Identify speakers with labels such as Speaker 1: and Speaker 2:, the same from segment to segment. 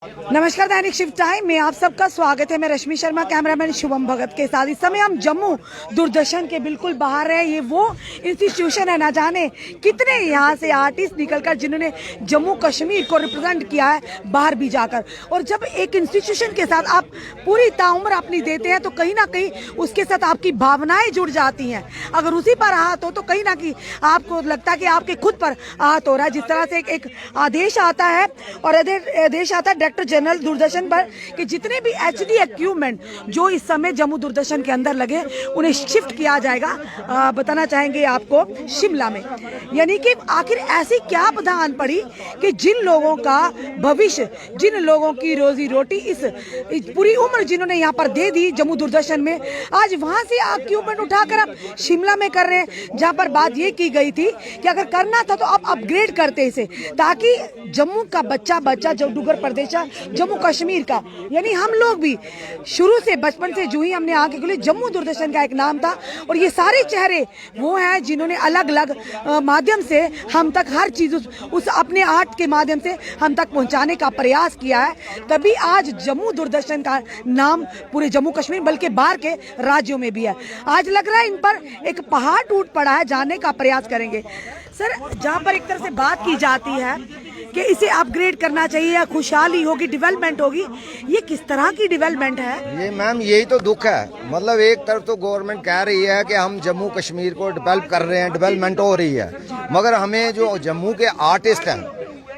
Speaker 1: नमस्कार, दैनिक shift time में आप सबका स्वागत है। मैं रश्मि शर्मा, कैमरामैन शुभम भगत के साथ। इस समय हम जम्मू दूरदर्शन के बिल्कुल बाहर है। ये वो इंस्टीट्यूशन है, ना जाने कितने यहाँ से आर्टिस्ट निकलकर जिन्होंने जम्मू कश्मीर को रिप्रेजेंट किया है बाहर भी जाकर। और जब एक इंस्टीट्यूशन के साथ आप पूरी ताउम्र अपनी देते हैं तो कहीं ना कहीं उसके साथ आपकी भावनाएं जुड़ जाती हैं। अगर उसी पर आहत हो तो कहीं ना कहीं आपको लगता है कि आपके खुद पर आहत हो रहा है। जिस तरह से एक आदेश आता है और आदेश आता है डायरेक्टर जनरल दूरदर्शन पर कि जितने भी एचडी इक्विपमेंट जो इस समय जम्मू दूरदर्शन के अंदर लगे उन्हें शिफ्ट किया जाएगा। बताना चाहेंगे आपको शिमला में। यानी कि आखिर ऐसी क्या बधान पड़ी कि जिन लोगों का भविष्य, जिन लोगों की रोजी रोटी इस पूरी उम्र जिन्होंने यहाँ पर दे दी जम्मू दूरदर्शन में, आज वहां से इक्विपमेंट उठाकर आप शिमला में कर रहे हैं। जहां पर बात ये की गई थी कि अगर करना था तो आप अपग्रेड करते इसे, ताकि जम्मू का बच्चा जो डुगर प्रदेश जम्मू कश्मीर का, यानी हम लोग भी शुरू से बचपन से जो ही हमने आगे के लिए जम्मू दूरदर्शन का एक नाम था। और ये सारे चेहरे वो हैं जिन्होंने अलग अलग माध्यम से हम तक हर चीज उस अपने आर्ट के माध्यम से हम तक पहुंचाने का प्रयास किया है। तभी आज जम्मू दूरदर्शन का नाम पूरे जम्मू कश्मीर बल्कि बाहर के राज्यों में भी है। आज लग रहा है इन पर एक पहाड़ टूट पड़ा है, जानने का प्रयास करेंगे। सर, जहाँ पर एक तरह से बात की जाती है कि इसे अपग्रेड करना चाहिए या खुशहाली होगी, डेवलपमेंट होगी, ये किस तरह की डेवलपमेंट है?
Speaker 2: ये मैम यही तो दुख है। मतलब एक तरफ तो गवर्नमेंट कह रही है कि हम जम्मू कश्मीर को डेवलप कर रहे हैं, डेवलपमेंट हो रही है, मगर हमें जो जम्मू के आर्टिस्ट हैं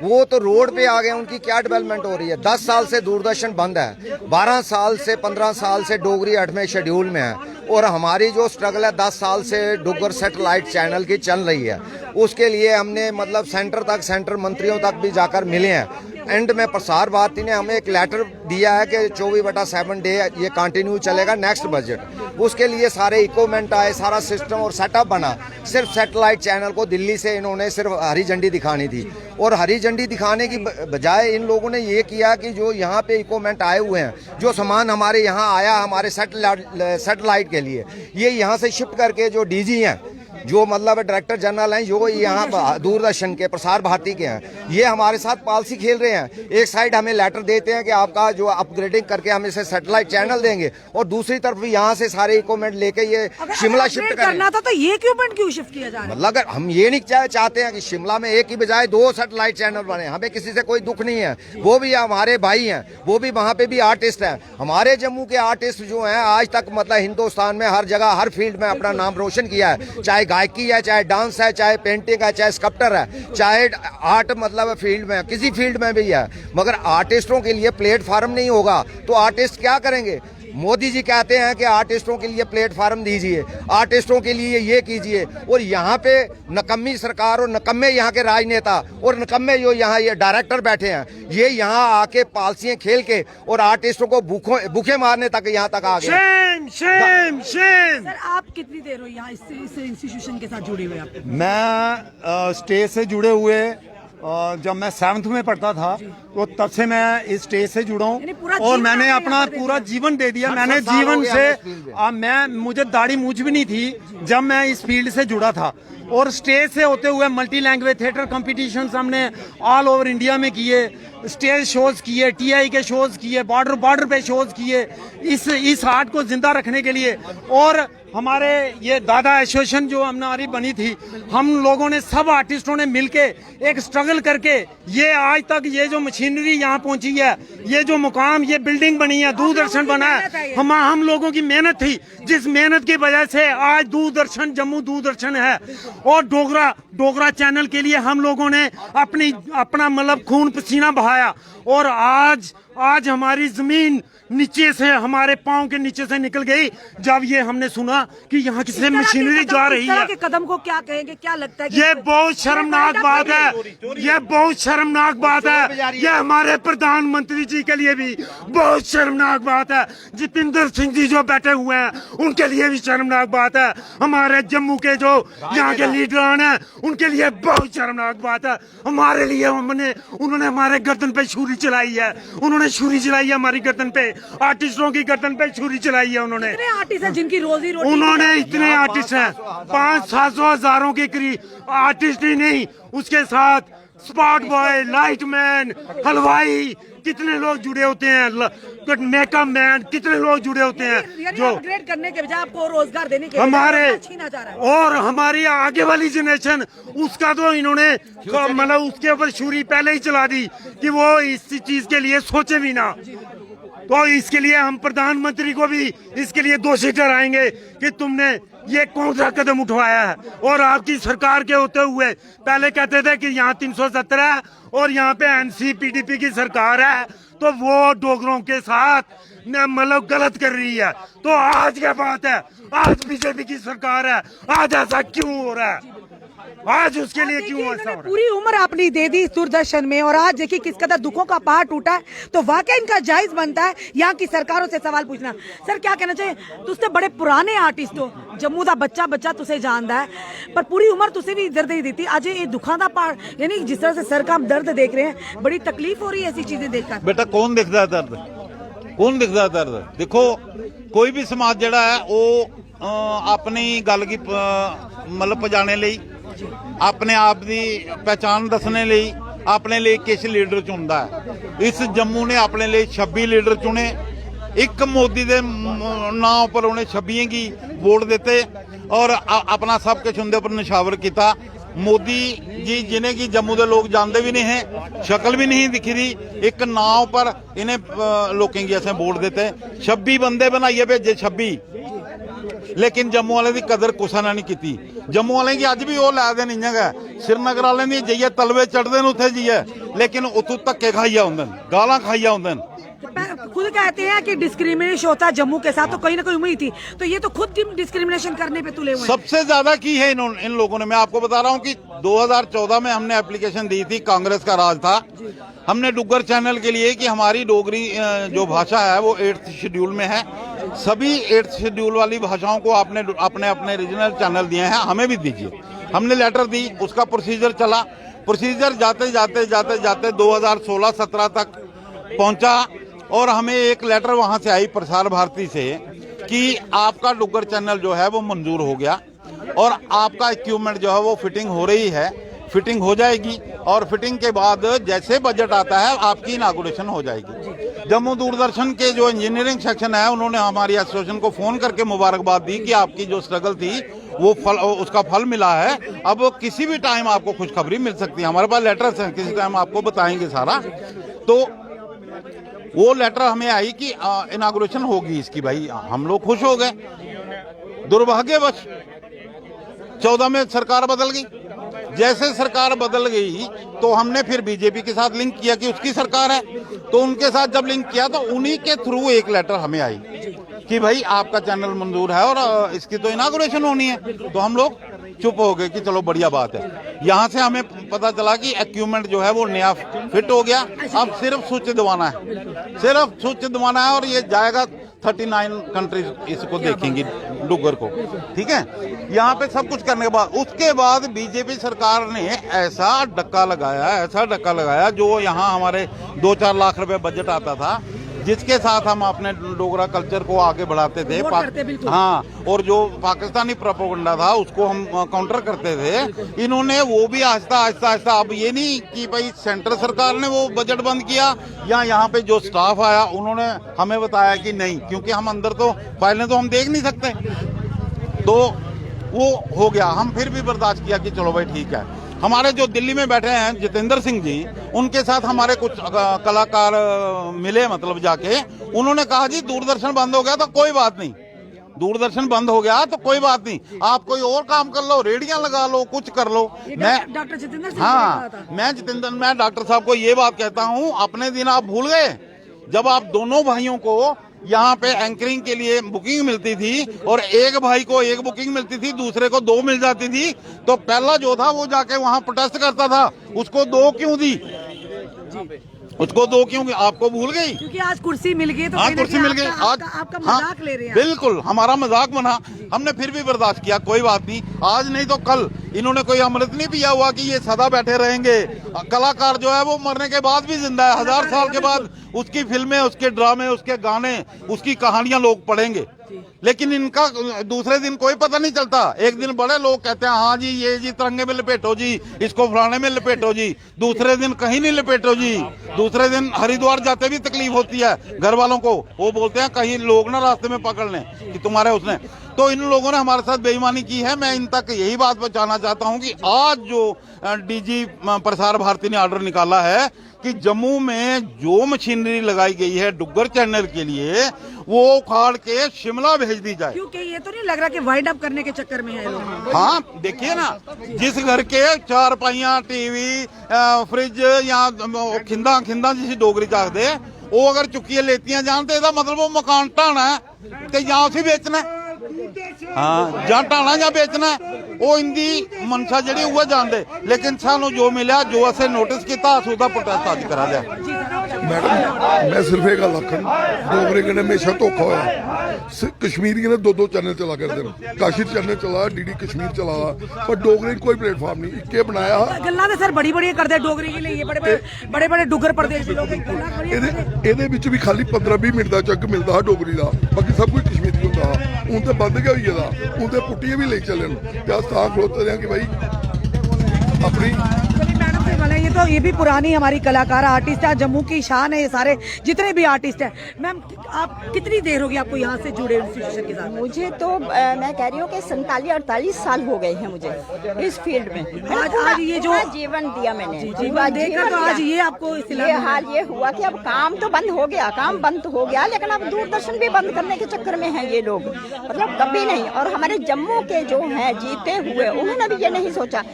Speaker 2: वो तो रोड पे आ गए, उनकी क्या डेवलपमेंट हो रही है। 10 साल से दूरदर्शन बंद है, 12 साल से 15 साल से डोगरी 8वें शेड्यूल में है, और हमारी जो स्ट्रगल है 10 साल से डुगर सैटेलाइट चैनल की चल रही है। उसके लिए हमने मतलब सेंटर मंत्रियों तक भी जाकर मिले हैं। एंड में प्रसार भारती ने हमें एक लेटर दिया है कि 24/7 डे ये कंटिन्यू चलेगा नेक्स्ट बजट। उसके लिए सारे इक्विपमेंट आए, सारा सिस्टम और सेटअप बना। सिर्फ सैटेलाइट चैनल को दिल्ली से इन्होंने सिर्फ हरी झंडी दिखानी थी, और हरी झंडी दिखाने की बजाय इन लोगों ने ये किया कि जो यहाँ पे इक्विपमेंट आए हुए हैं, जो सामान हमारे यहाँ आया हमारे सैटेलाइट के लिए, ये यहाँ से शिफ्ट करके जो डीजी हैं, जो मतलब डायरेक्टर जनरल हैं, जो यहाँ दूरदर्शन के प्रसार भारती के हैं, ये हमारे साथ पॉलिसी खेल रहे हैं। एक साइड हमें लेटर देते हैं कि आपका जो अपग्रेडिंग करके हम इसे सैटेलाइट चैनल देंगे, और दूसरी तरफ यहाँ से सारे इक्विपमेंट लेके ये शिमला शिफ्ट करना
Speaker 1: था तो ये इक्विपमेंट क्यों शिफ्ट किया जा रहा है?
Speaker 2: मतलब अगर हम ये नहीं चाहते हैं कि शिमला में एक की बजाय 2 सैटेलाइट चैनल बने, हमें किसी से कोई दुख नहीं है। वो भी हमारे भाई हैं, वो भी वहाँ पे भी आर्टिस्ट हैं। हमारे जम्मू के आर्टिस्ट जो हैं आज तक मतलब हिंदुस्तान में हर जगह हर फील्ड में अपना नाम रोशन किया है, चाहे गायकी है, चाहे डांस है, चाहे पेंटिंग है, चाहे स्कल्पटर है, चाहे आर्ट मतलब फील्ड में, किसी फील्ड में भी है। मगर आर्टिस्टों के लिए प्लेटफार्म नहीं होगा तो आर्टिस्ट क्या करेंगे? मोदी जी कहते हैं कि आर्टिस्टों के लिए प्लेटफार्म दीजिए, आर्टिस्टों के लिए ये कीजिए, और यहाँ पे नकम्मी सरकार और नकम्मे यहाँ के राजनेता और नकम्मे जो यहाँ ये डायरेक्टर बैठे हैं, ये यहाँ आके पॉलिसियां खेल के और आर्टिस्टों को भूखे मारने तक यहाँ तक आ गए।
Speaker 1: शेम। सर, आप कितनी देर हो यहाँ इस इंस्टीट्यूशन के साथ जुड़े हुए? आप?
Speaker 3: मैं स्टेज से जुड़े हुए जब मैं 7th में पढ़ता था तो तब से मैं इस स्टेज से जुड़ा हूँ, और मैंने अपना पूरा जीवन दे दिया। मैंने जीवन से मुझे दाढ़ी मूंछ भी नहीं थी जब मैं इस फील्ड से जुड़ा था, और स्टेज से होते हुए मल्टी लैंग्वेज थिएटर कंपटीशंस हमने ऑल ओवर इंडिया में किए, स्टेज शोज किए, टीआई के शोज किए, बॉर्डर पे शोज किए, इस आर्ट को जिंदा रखने के लिए। और हमारे ये दादा एसोसिएशन जो हमारी बनी थी, हम लोगों ने सब आर्टिस्टों ने मिलके एक स्ट्रगल करके ये आज तक ये जो मशीनरी यहाँ पहुंची है, ये जो मुकाम, ये बिल्डिंग बनी है, दूरदर्शन बना है, हम लोगों की मेहनत थी, जिस मेहनत की वजह से आज दूरदर्शन जम्मू दूरदर्शन है। और डोगरा चैनल के लिए हम लोगों ने अपना मतलब खून पसीना बहाया, और आज हमारी जमीन नीचे से, हमारे पांव के नीचे से निकल गई जब ये हमने सुना कि यहाँ किसी मशीनरी जा रही है।
Speaker 1: के कदम को क्या कहेंगे, क्या लगता है?
Speaker 3: ये बहुत शर्मनाक बात है, ये बहुत शर्मनाक बात है। ये हमारे प्रधानमंत्री जी के लिए भी बहुत शर्मनाक बात है, जितेंद्र सिंह जी जो बैठे हुए हैं उनके लिए भी शर्मनाक बात है, हमारे जम्मू के जो यहाँ के लीडरान हैं उनके लिए बहुत शर्मनाक बात है। हमारे लिए उन्होंने हमारे गर्दन पे छुरी चलाई है, उन्होंने छुरी चलाई है हमारी गर्दन पे, आर्टिस्टों की गर्दन पे छुरी चलाई है उन्होंने।
Speaker 1: इतने आर्टिस्ट हैं जिनकी रोजी रोटी,
Speaker 3: उन्होंने इतने आर्टिस्ट हैं, 500-700 हजारों के करीब आर्टिस्ट ही नहीं, उसके साथ स्पॉट बॉय, लाइटमैन, हलवाई, कितने लोग जुड़े होते हैं, मेकअप मैन कितने लोग जुड़े होते हैं जो
Speaker 1: अपग्रेड करने के बजाय आपको रोजगार देने के
Speaker 3: हमारे
Speaker 1: छीना जा रहा है।
Speaker 3: और हमारी आगे वाली जनरेशन उसका तो इन्होंने मतलब उसके ऊपर छुरी पहले ही चला दी कि वो इस चीज के लिए सोचे भी ना। तो इसके लिए हम प्रधानमंत्री को भी इसके लिए दोषी ठहराएंगे कि तुमने ये कौन सा कदम उठवाया है। और आपकी सरकार के होते हुए पहले कहते थे कि यहाँ 370 है और यहाँ पे एनसी-पीडीपी की सरकार है तो वो डोगरों के साथ मतलब गलत कर रही है। तो आज क्या बात है, आज बीजेपी की सरकार है, आज ऐसा क्यों हो रहा है, आज उसके लिए क्यों ऐसा हो रहा है?
Speaker 1: पूरी उम्र आपने दे दी दूरदर्शन में और आज देखिए किस कदर दुखों का पहाड़ टूटा है, तो वाकई इनका जायज बनता है यहाँ की सरकारों से सवाल पूछना। सर क्या कहना चाहिए, तुझसे बड़े पुराने आर्टिस्ट हो, जम्मू का बच्चा तुझे जानता है, पर पूरी उम्र तुझे भी दर्द ही देती, आज ये दुखा का पहाड़, यानी जिस तरह से सर का हम दर्द देख रहे हैं, बड़ी तकलीफ हो रही है ऐसी चीजें देखकर।
Speaker 4: बेटा कौन दिखता है दर्द, कौन दिखता है दर्द? देखो कोई भी समाज जड़ा है वो अपनी गल की मतलब पजाने ਲਈ अपने आप की पहचान दसने ਲਈ अपने लिए किस लीडर चुनता है। इस जम्मू ने अपने लिए 26 लीडर चुने, एक मोदी के नाम पर उन्हें 26 की वोट देते और अपना सब कुछ उनके उपर निशावर किया। मोदी जी जिन्हें कि जम्मू के लोग जानते भी नहीं हैं, शक्ल भी नहीं दिखी रही, एक नाम पर इन्हें लोगों की असें वोट देते। 26 बंदे बनाइए भेजे 26, लेकिन जम्मू वाले की कदर कुसा ने नहीं की। जम्मू वाले की अज भी वो लैदे नहीं है, श्रीनगर वाले दी जाइए तलवे चढ़ते हैं उत्थे जाइए, लेकिन उतों धक्के खाइए आउंदे, गालां खाइए आउंदे।
Speaker 1: खुद कहते हैं कि डिस्क्रिमिनेशन होता है जम्मू के साथ, तो कहीं ना कहीं उम्मीद थी, तो ये तो खुद डिस्क्रिमिनेशन करने पे तुले हुए हैं।
Speaker 4: सबसे ज्यादा की है इन लोगों ने। मैं आपको बता रहा हूं कि 2014 में हमने एप्लीकेशन दी थी, कांग्रेस का राज था, हमने डुग्गर चैनल के लिए कि हमारी डोगरी जो भाषा है वो 8th शेड्यूल में है, सभी 8th शेड्यूल वाली भाषाओं को आपने अपने रीजनल चैनल दिए हैं, हमें भी दीजिए। हमने लेटर दी, उसका प्रोसीजर चला, प्रोसीजर जाते जाते 2016-17 तक पहुंचा और हमें एक लेटर वहां से आई प्रसार भारती से कि आपका डुग्गर चैनल जो है वो मंजूर हो गया और आपका इक्विपमेंट जो है वो फिटिंग हो रही है, फिटिंग हो जाएगी और फिटिंग के बाद जैसे बजट आता है आपकी इनागुरेशन हो जाएगी। जम्मू दूरदर्शन के जो इंजीनियरिंग सेक्शन है उन्होंने हमारी एसोसिएशन को फोन करके मुबारकबाद दी कि आपकी जो स्ट्रगल थी वो उसका फल मिला है, अब किसी भी टाइम आपको खुशखबरी मिल सकती है, हमारे पास लेटर्स हैं, किसी टाइम आपको बताएंगे सारा। तो वो लेटर हमें आई कि इनागुरेशन होगी इसकी, भाई हम लोग खुश हो गए। दुर्भाग्यवश 14 में सरकार बदल गई, जैसे सरकार बदल गई तो हमने फिर बीजेपी के साथ लिंक किया कि उसकी सरकार है, तो उनके साथ जब लिंक किया तो उन्हीं के थ्रू एक लेटर हमें आई कि भाई आपका चैनल मंजूर है और इसकी तो इनागुरेशन होनी है। तो हम लोग चुप हो गए कि चलो बढ़िया बात है। यहाँ से हमें पता चला कि इक्विपमेंट जो है वो नया फिट हो गया, अब सिर्फ स्विच दबाना है, सिर्फ स्विच दबाना है और ये जाएगा 39 कंट्रीज इसको देखेंगी डुग्गर को, ठीक है। यहाँ पे सब कुछ करने के बाद उसके बाद बीजेपी सरकार ने ऐसा डक्का लगाया जो यहाँ हमारे 2-4 लाख रुपए बजट आता था जिसके साथ हम अपने डोगरा कल्चर को आगे बढ़ाते थे, हाँ, और जो पाकिस्तानी प्रोपेगेंडा था उसको हम काउंटर करते थे। इन्होंने वो भी आहिस्ता, अब ये नहीं कि भाई सेंट्रल सरकार ने वो बजट बंद किया या यहाँ पे जो स्टाफ आया उन्होंने हमें बताया कि नहीं, क्योंकि हम अंदर तो फाइलें तो हम देख नहीं सकते, तो वो हो गया। हम फिर भी बर्दाश्त किया कि चलो भाई ठीक है। हमारे जो दिल्ली में बैठे हैं जितेंद्र सिंह जी, उनके साथ हमारे कुछ कलाकार मिले, मतलब जाके उन्होंने कहा जी दूरदर्शन बंद हो गया तो कोई बात नहीं, दूरदर्शन बंद हो गया तो कोई बात नहीं, आप कोई और काम कर लो, रेडियां लगा लो, कुछ कर लो। मैं
Speaker 1: डॉक्टर जितेंद्र सिंह,
Speaker 4: हाँ, मैं डॉक्टर साहब को ये बात कहता हूँ, अपने दिन आप भूल गए जब आप दोनों भाइयों को यहाँ पे एंकरिंग के लिए बुकिंग मिलती थी और एक भाई को एक बुकिंग मिलती थी, दूसरे को 2 मिल जाती थी, तो पहला जो था वो जाके वहाँ प्रोटेस्ट करता था, उसको 2 क्यों दी, उसको 2 क्यों, आपको भूल गई?
Speaker 1: क्योंकि आज कुर्सी मिल गई, तो
Speaker 4: हाँ कुर्सी मिल गई, आज
Speaker 1: आपका मजाक ले रहे हैं।
Speaker 4: बिल्कुल हमारा मजाक बना, हमने फिर भी बर्दाश्त किया, कोई बात नहीं, आज नहीं तो कल इन्होंने कोई अमृत नहीं पिया हुआ कि ये सदा बैठे रहेंगे। कलाकार जो है वो मरने के बाद भी जिंदा है, 1000 साल के बाद उसकी फिल्में, उसके ड्रामे, उसके गाने, उसकी कहानियां लोग पढ़ेंगे। लेकिन इनका दूसरे दिन कोई पता नहीं चलता। एक दिन बड़े लोग कहते हैं हाँ जी ये जी तिरंगे में लपेटो जी, इसको फलाने में लपेटो जी, दूसरे दिन कहीं नहीं लपेटो जी। दूसरे दिन हरिद्वार जाते भी तकलीफ होती है घर वालों को, वो बोलते हैं कहीं लोग ना रास्ते में पकड़ लें कि तुम्हारे उसने। तो इन लोगों ने हमारे साथ बेईमानी की है। मैं इन तक यही बात पहुंचाना चाहता हूं कि आज जो डीजी प्रसार भारती ने ऑर्डर निकाला है कि जम्मू में जो मशीनरी लगाई गई है डुग्गर चैनल के लिए वो उखाड़ के शिमला भेज दी जाए।
Speaker 1: क्योंकि ये तो नहीं लग रहा कि वाइंड अप करने के चक्कर में है लोग।
Speaker 4: हाँ देखिए ना, जिस घर के 4 पाइयां टीवी फ्रिज या खिंदा खिंदा जिसी डोगरी चाहते वो अगर चुक्कियां लेतियां जान तो ਇਹਦਾ मतलब वो मकान ढाना है ते या उसी बेचना है। हाँ ਜਾਂ ਢਾਣਾ ਜਾਂ बेचना है, वो इनकी मनशा जी वो जानते। लेकिन सानू जो मिला, जो असें नोटिस किया, अस उसदा प्रोटेस्ट अज करा दिया।
Speaker 5: मैडम मैं सिर्फ एक गल आखन, डोगरे कन्नै हमेशा धोखा होया। कश्मीरियों ने 2-2 चैनल चला करते हैं, काशिर चैनल चला, डीडी कश्मीर चला, पर डोगरे कोई प्लेटफॉर्म नहीं इक्के बनाया।
Speaker 1: गल्लां ते सर बड़ी बड़ी करदे डोगरी के लिए, बड़े बड़े डुग्गर प्रदेश के लोग
Speaker 5: ਇਹਦੇ ਵਿੱਚ ਵੀ ਖਾਲੀ 15-20 ਮਿੰਟ ਦਾ ਚੱਕ ਮਿਲਦਾ ਹੈ ਡੋਗਰੀ ਦਾ, ਬਾਕੀ ਸਭ ਕੁਝ ਕਸ਼ਮੀਰੀ ਹੁੰਦਾ ਹੈ। ਹੁਣ ਤਾਂ ਬੰਦ ਗਿਆ ਹੋਈ ਇਹਦਾ, ਹੁਣ ਤੇ ਪੁੱਟੀਆਂ ਵੀ ਲਈ ਚੱਲਣ ਤੇ ਆ ਤਾਂ ਖਲੋਤੇ ਰਹੇ ਕਿ ਭਾਈ अपनी।
Speaker 1: मैडम से बोले ये भी पुरानी हमारी कलाकार आर्टिस्ट है, जम्मू की शान है, ये सारे जितने भी आर्टिस्ट हैं। मैम आप कितनी देर होगी आपको यहाँ से जुड़े इंस्टीट्यूशन के साथ?
Speaker 6: मुझे तो मैं कह रही हूँ कि 47-48 साल हो गए हैं मुझे इस फील्ड में।
Speaker 1: आज ये जो
Speaker 6: जीवन दिया मैंने,
Speaker 1: देखकर तो आज ये आपको
Speaker 6: ये हाल ये हुआ कि अब काम तो बंद हो गया, काम बंद हो गया, लेकिन अब दूरदर्शन भी बंद करने के चक्कर में है ये लोग, मतलब कभी नहीं। और हमारे जम्मू के जो हैं जीते हुए, उन्होंने भी ये नहीं सोचा।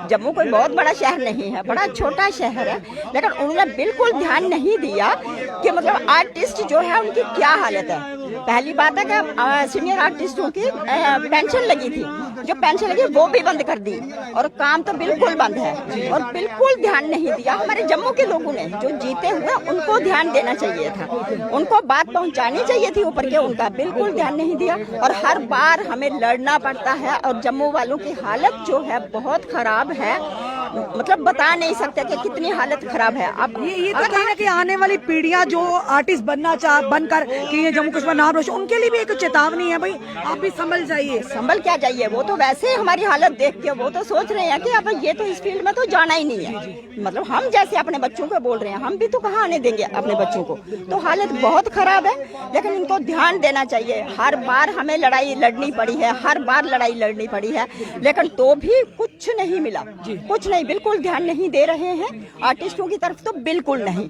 Speaker 6: जम्मू कोई बहुत बड़ा शहर नहीं है, बड़ा छोटा शहर है, लेकिन उन्होंने बिल्कुल ध्यान नहीं दिया कि मतलब आर्टिस्ट जो है उनकी क्या हालत है। पहली बात है कि सीनियर आर्टिस्टों की पेंशन लगी थी, जो पेंशन लगी वो भी बंद कर दी, और काम तो बिल्कुल बंद है, और बिल्कुल ध्यान नहीं दिया। हमारे जम्मू के लोगों ने जो जीते हुए, उनको ध्यान देना चाहिए था, उनको बात पहुंचानी चाहिए थी ऊपर के, उनका बिल्कुल ध्यान नहीं दिया। और हर बार हमें लड़ना पड़ता है, और जम्मू वालों की हालत जो है बहुत खराब है, मतलब बता नहीं सकते कि कितनी हालत खराब है। अब
Speaker 1: ये तो कहीं ना कहीं आने वाली पीढ़ियां जो आर्टिस्ट बनकर कि ये जम्मू कश्मीर नाम रोशन, उनके लिए भी एक चेतावनी है, भाई आप भी संभल जाइए।
Speaker 6: संभल क्या जाइए, वो तो वैसे हमारी हालत देख के वो तो सोच रहे हैं कि अब ये तो इस फील्ड में तो जाना ही नहीं है। मतलब हम जैसे अपने बच्चों को बोल रहे हैं, हम भी तो कहाँ आने देंगे अपने बच्चों को। तो हालत बहुत खराब है, लेकिन इनको ध्यान देना चाहिए। हर बार हमें लड़ाई लड़नी पड़ी है, हर बार लड़ाई लड़नी पड़ी है, लेकिन तो भी कुछ नहीं मिला, कुछ नहीं, बिल्कुल ध्यान नहीं दे रहे हैं आर्टिस्टों की तरफ, तो बिल्कुल नहीं।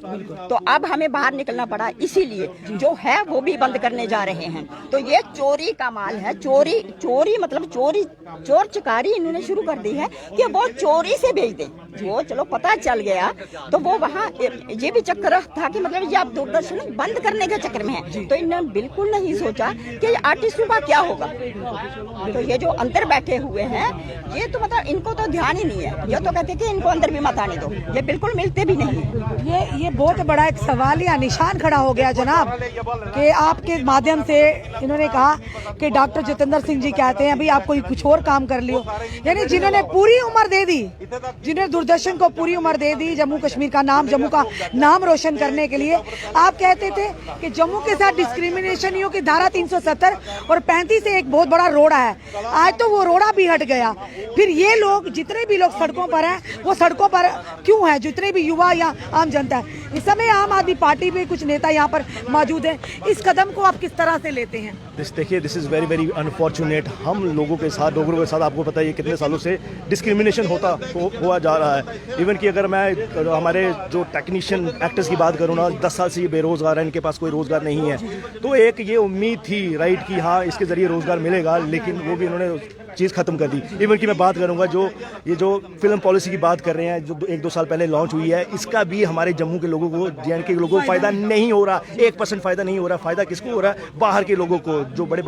Speaker 6: तो अब हमें बाहर निकलना पड़ा, इसीलिए जो है वो भी बंद करने जा रहे हैं। तो ये चोरी का माल है, चोरी मतलब चोर चकारी इन्होंने शुरू कर दी है कि वो चोरी से भेज दें। वो चलो पता चल गया, तो वो वहाँ ये भी चक्कर था कि मतलब ये आप दूरदर्शन बंद करने के चक्कर में है। तो इन्होंने बिल्कुल नहीं सोचा कि आर्टिस्टों का क्या होगा। तो ये जो अंदर बैठे हुए हैं, ये तो मतलब इनको तो ध्यान ही नहीं है। ये तो कहते कि इनको अंदर भी मत आने दो, ये बिल्कुल मिलते भी नहीं।
Speaker 1: ये बहुत बड़ा एक सवाल या निशान खड़ा हो गया जनाब, कि आपके माध्यम से इन्होंने कहा कि डॉक्टर जितेंद्र सिंह जी कहते हैं अभी आप कोई कुछ और काम कर लियो। यानी जिन्होंने पूरी उम्र दे दी, जिन्होंने दूरदर्शन को पूरी उम्र दे दी जम्मू कश्मीर का नाम, जम्मू का नाम रोशन करने के लिए, आप कहते थे कि जम्मू के साथ डिस्क्रिमिनेशन की धारा 370 और 35 से एक बहुत बड़ा रोड़ा है। आज तो वो रोड़ा भी हट गया। फिर ये लोग जितने भी लोग सड़कों पर हैं, वो सड़कों पर क्यों है? जितने भी युवा या आम जनता है, इस समय आम आदमी पार्टी पे कुछ नेता यहाँ पर मौजूद हैं, इस कदम को आप किस तरह से लेते हैं?
Speaker 7: देखिए, this is very very unfortunate. हम लोगों के साथ, डोगरों के साथ, आपको पता है ये कितने सालों से डिस्क्रिमिनेशन हुआ जा रहा है। इवन कि अगर मैं हमारे जो टेक्नीशियन एक्टर्स की बात करूँ ना, 10 साल से ये बेरोजगार है, इनके पास कोई रोजगार नहीं है। तो एक ये उम्मीद थी राइट कि हाँ इसके जरिए रोजगार मिलेगा, लेकिन वो भी इन्होंने चीज़ खत्म कर दी। इवन कि मैं बात करूंगा ये जो फिल्म पॉलिसी की बात कर रहे हैं, जो 1-2 साल पहले लॉन्च हुई है, इसका भी हमारे जम्मू के लोगों को, JNK के लोगों को फायदा नहीं हो रहा। 1% फायदा नहीं हो रहा। फायदा किसको हो रहा है? बाहर के लोगों को, जो बड़े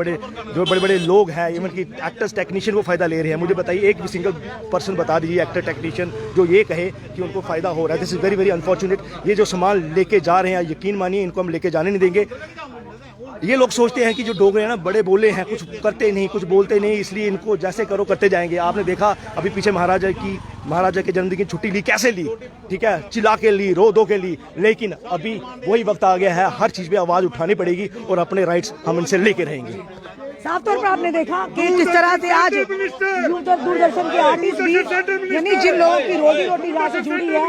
Speaker 7: बड़े लोग हैं, इवन कि एक्टर्स टेक्नीशियन वो फायदा ले रहे हैं। मुझे बताइए एक भी सिंगल पर्सन बता दीजिए एक्टर टेक्नीशियन जो ये कहे कि उनको फायदा हो रहा है। This is very very unfortunate. ये जो सामान लेके जा रहे हैं, यकीन मानिए इनको हम लेके जाने नहीं देंगे। ये लोग सोचते हैं कि जो डोगरे हैं ना बड़े बोले हैं, कुछ करते नहीं, कुछ बोलते नहीं, इसलिए इनको जैसे करो करते जाएंगे। आपने देखा अभी पीछे महाराजा के जन्मदिन की छुट्टी ली, कैसे ली, ठीक है, चिल्ला के ली, रो दो के ली, लेकिन अभी वही वक्त आ गया है, हर चीज़ पे आवाज़ उठानी पड़ेगी और अपने राइट्स हम इनसे लेके रहेंगे।
Speaker 1: साफ तौर पर आपने देखा कि किस तरह से आज दूरदर्शन के आर्टिस्ट भी, यानी जिन लोगों की रोजी रोटी यहाँ से जुड़ी है,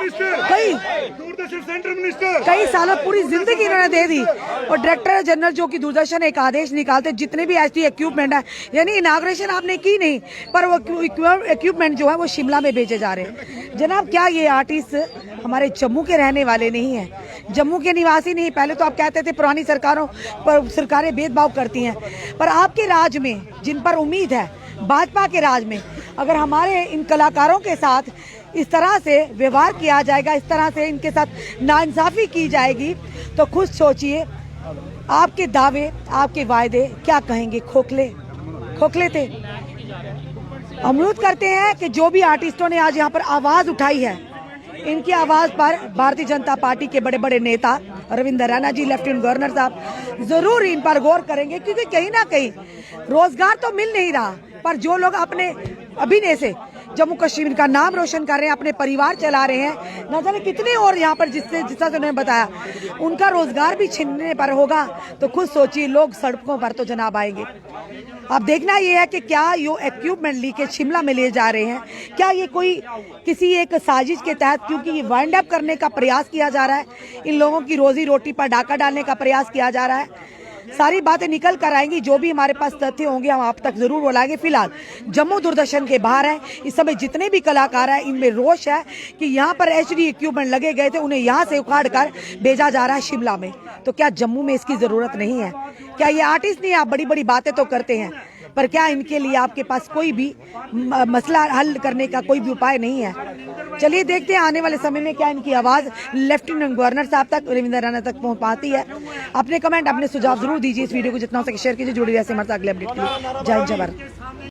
Speaker 1: कई सालों पूरी जिंदगी इन्होंने दे दी, और डायरेक्टर जनरल जो कि दूरदर्शन एक आदेश निकालते जितने भी ऐसी इक्विपमेंट है, यानी इनाग्रेशन आपने की नहीं पर वो इक्विपमेंट जो है वो शिमला में भेजे जा रहे हैं। जनाब, क्या ये आर्टिस्ट हमारे जम्मू के रहने वाले नहीं है, जम्मू के निवासी नहीं? पहले तो आप कहते थे पुरानी सरकारें भेदभाव करती हैं, पर आपके राज में जिन पर उम्मीद है, भाजपा के राज में अगर हमारे इन कलाकारों के साथ इस तरह से व्यवहार किया जाएगा, इस तरह से इनके साथ नाइंसाफी की जाएगी, तो खुद सोचिए आपके दावे, आपके वायदे क्या कहेंगे, खोखले थे। उम्मीद करते हैं कि जो भी आर्टिस्टों ने आज यहाँ पर आवाज उठाई है, इनकी आवाज पर भारतीय जनता पार्टी के बड़े बड़े नेता रविंद्र रैना जी, लेफ्टिनेंट गवर्नर साहब जरूर इन पर गौर करेंगे, क्योंकि कहीं ना कहीं रोजगार तो मिल नहीं रहा, पर जो लोग अपने अभिनय से जम्मू कश्मीर का नाम रोशन कर रहे हैं, अपने परिवार चला रहे हैं, न जाने कितने और यहाँ पर जिससे उन्होंने बताया उनका रोजगार भी छीनने पर होगा, तो खुद सोचिए लोग सड़कों पर तो जनाब आएंगे। अब देखना ये है कि क्या ये इक्विपमेंट लीकेज शिमला में ले जा रहे हैं, क्या ये कोई किसी एक साजिश के तहत, क्योंकि ये वाइंड अप करने का प्रयास किया जा रहा है, इन लोगों की रोजी रोटी पर डाका डालने का प्रयास किया जा रहा है। सारी बातें निकल कर आएंगी, जो भी हमारे पास तथ्य होंगे हम आप तक जरूर बुलाएंगे। फिलहाल जम्मू दूरदर्शन के बाहर है इस समय जितने भी कलाकार हैं, इनमें रोष है कि यहाँ पर एचडी इक्विपमेंट लगे गए थे, उन्हें यहाँ से उखाड़ कर भेजा जा रहा है शिमला में। तो क्या जम्मू में इसकी जरूरत नहीं है? क्या ये आर्टिस्ट नहीं? आप बड़ी बड़ी बातें तो करते हैं, पर क्या इनके लिए आपके पास कोई भी मसला हल करने का कोई भी उपाय नहीं है? चलिए देखते हैं आने वाले समय में क्या इनकी आवाज लेफ्टिनेंट गवर्नर साहब तक, रविंद्र रैना तक पहुंच पाती है। अपने कमेंट, अपने सुझाव जरूर दीजिए। इस वीडियो को जितना हो सके शेयर कीजिए। जुड़ी रहिए हमारे साथ अगले अपडेट के लिए। जय हिंद, जय भारत।